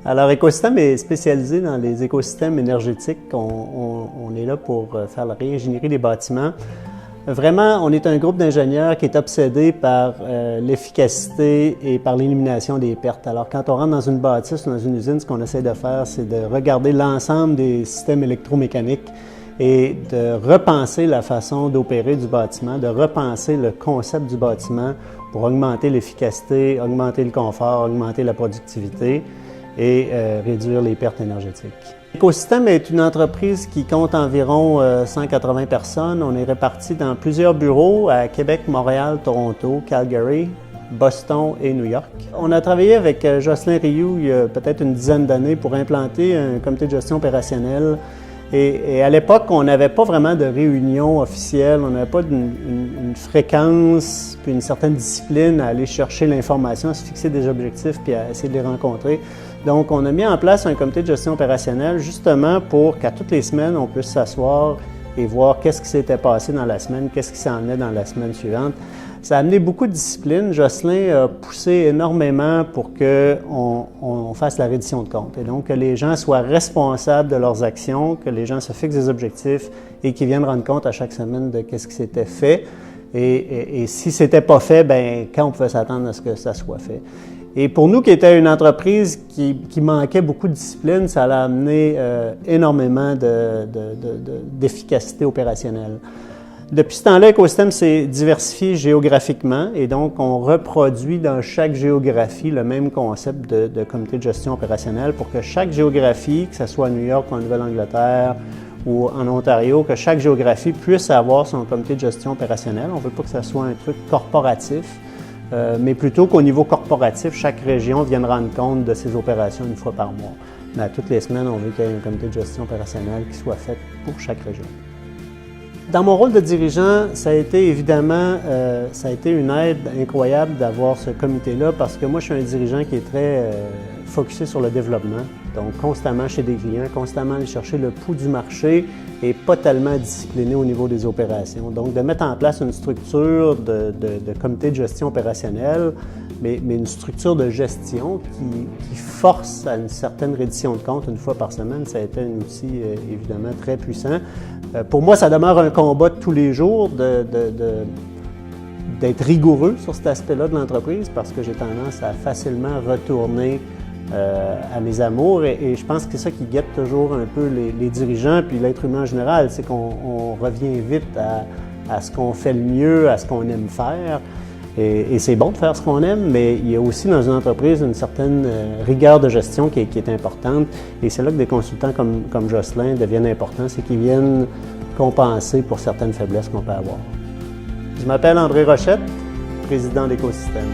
Alors, Écosystème est spécialisé dans les écosystèmes énergétiques. On est là pour faire la réingénierie des bâtiments. Vraiment, on est un groupe d'ingénieurs qui est obsédé par l'efficacité et par l'élimination des pertes. Alors, quand on rentre dans une bâtisse ou dans une usine, ce qu'on essaie de faire, c'est de regarder l'ensemble des systèmes électromécaniques et de repenser la façon d'opérer du bâtiment, de repenser le concept du bâtiment pour augmenter l'efficacité, augmenter le confort, augmenter la productivité et réduire les pertes énergétiques. Écosystème est une entreprise qui compte environ 180 personnes. On est répartis dans plusieurs bureaux à Québec, Montréal, Toronto, Calgary, Boston et New York. On a travaillé avec Jocelyn Rioux il y a peut-être une dizaine d'années pour implanter un comité de gestion opérationnelle. Et à l'époque, on n'avait pas vraiment de réunion officielle, on n'avait pas une fréquence puis une certaine discipline à aller chercher l'information, à se fixer des objectifs puis à essayer de les rencontrer. Donc, on a mis en place un comité de gestion opérationnelle justement pour qu'à toutes les semaines, on puisse s'asseoir et voir qu'est-ce qui s'était passé dans la semaine, qu'est-ce qui s'en est dans la semaine suivante. Ça a amené beaucoup de discipline. Jocelyn a poussé énormément pour qu'on fasse la reddition de comptes. Et donc, que les gens soient responsables de leurs actions, que les gens se fixent des objectifs et qu'ils viennent rendre compte à chaque semaine de qu'est-ce qui s'était fait. Et si ce n'était pas fait, bien, quand on pouvait s'attendre à ce que ça soit fait. Et pour nous, qui était une entreprise qui manquait beaucoup de discipline, ça a amené énormément d'efficacité opérationnelle. Depuis ce temps-là, Écosystème s'est diversifié géographiquement et donc on reproduit dans chaque géographie le même concept de comité de gestion opérationnelle pour que chaque géographie, que ce soit à New York ou en Nouvelle-Angleterre ou en Ontario, que chaque géographie puisse avoir son comité de gestion opérationnelle. On ne veut pas que ce soit un truc corporatif, mais plutôt qu'au niveau corporatif, chaque région vienne rendre compte de ses opérations une fois par mois. Mais à toutes les semaines, on veut qu'il y ait un comité de gestion opérationnelle qui soit fait pour chaque région. Dans mon rôle de dirigeant, ça a été évidemment ça a été une aide incroyable d'avoir ce comité-là parce que moi, je suis un dirigeant qui est très focusé sur le développement. Donc, constamment chez des clients, constamment aller chercher le pouls du marché et pas tellement discipliné au niveau des opérations. Donc, de mettre en place une structure de comité de gestion opérationnelle, mais une structure de gestion qui force à une certaine reddition de comptes une fois par semaine, ça a été un outil évidemment très puissant. Pour moi, ça demeure un combat de tous les jours d'être rigoureux sur cet aspect-là de l'entreprise parce que j'ai tendance à facilement retourner à mes amours et je pense que c'est ça qui guette toujours un peu les dirigeants puis l'être humain en général, c'est qu'on revient vite à ce qu'on fait le mieux, à ce qu'on aime faire. Et c'est bon de faire ce qu'on aime, mais il y a aussi dans une entreprise une certaine rigueur de gestion qui est importante. Et c'est là que des consultants comme Jocelyn deviennent importants, c'est qu'ils viennent compenser pour certaines faiblesses qu'on peut avoir. Je m'appelle André Rochette, président d'Écosystème.